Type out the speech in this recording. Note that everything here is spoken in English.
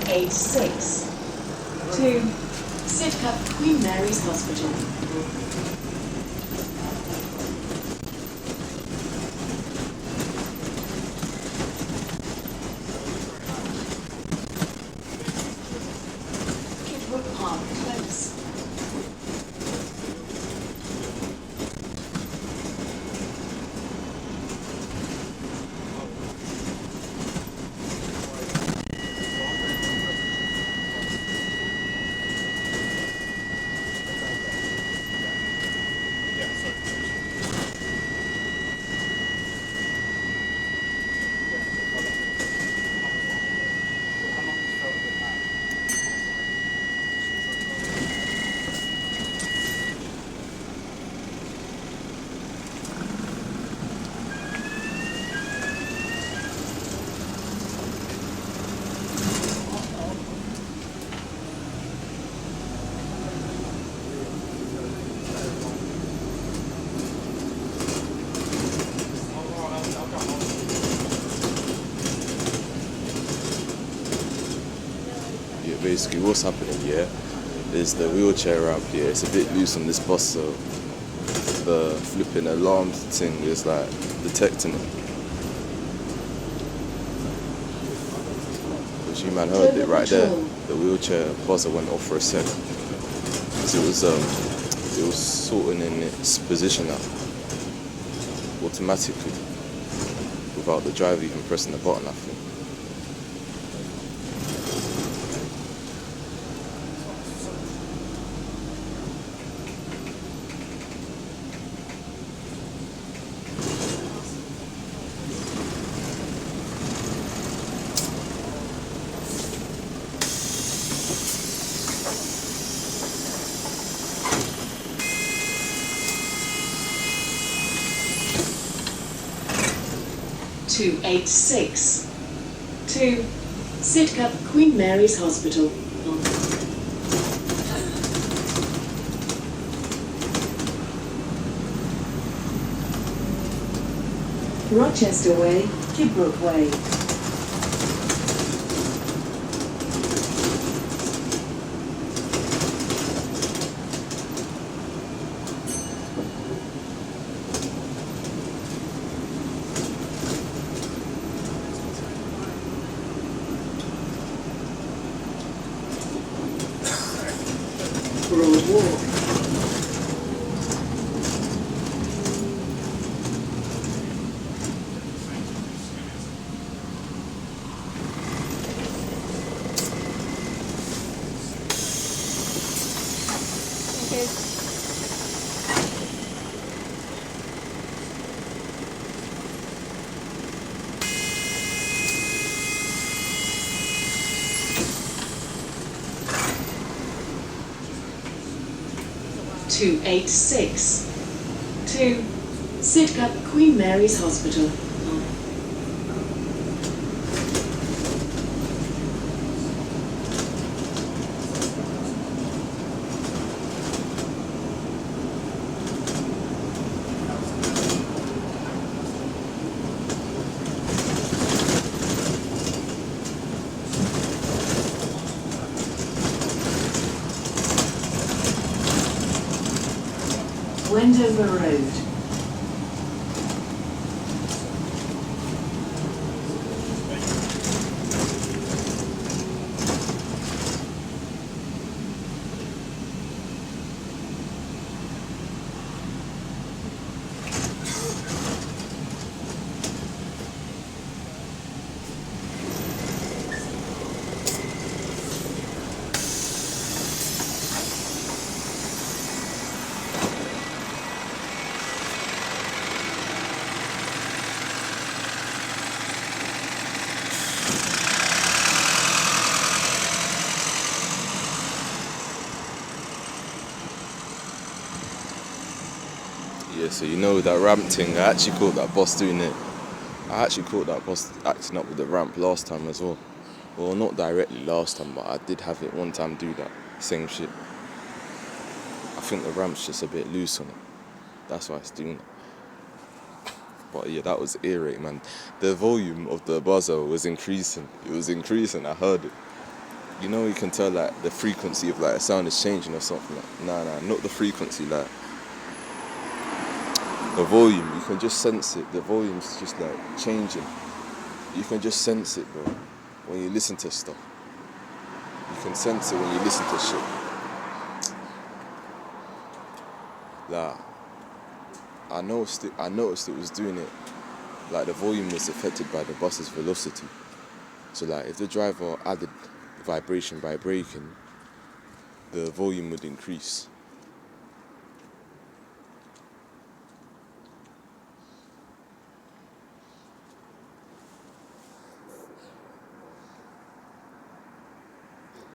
286 to Sidcup Queen Mary's Hospital. Kidwood Park close. Basically what's happening here is the wheelchair ramp here, it's a bit loose on this bus, so the flipping alarm thing is like detecting it. Which you man heard it right there, the wheelchair buzzer went off for a sec because it was sorting in its position out automatically without the driver even pressing the button, I think. (286) to Sidcup Queen Mary's Hospital. Rochester Way, Kidbrook Way. Broad Walk. (286) to Sidcup Queen Mary's Hospital. Wendover Road. Yeah, so you know that ramp thing, I actually caught that boss doing it. I actually caught that boss acting up with the ramp last time as well. Well, not directly last time, but I did have it one time do that same shit. I think the ramp's just a bit loose on it. That's why it's doing it. But yeah, that was ear rape, man. The volume of the buzzer was increasing. It was increasing, I heard it. You know, you can tell like the frequency of like a sound is changing or something. Like, nah, not the frequency. Like the volume, you can just sense it. The volume's just like changing. You can just sense it, bro. When you listen to stuff, you can sense it when you listen to shit. Like I noticed it was doing it. Like the volume was affected by the bus's velocity. So like if the driver added vibration by braking, the volume would increase.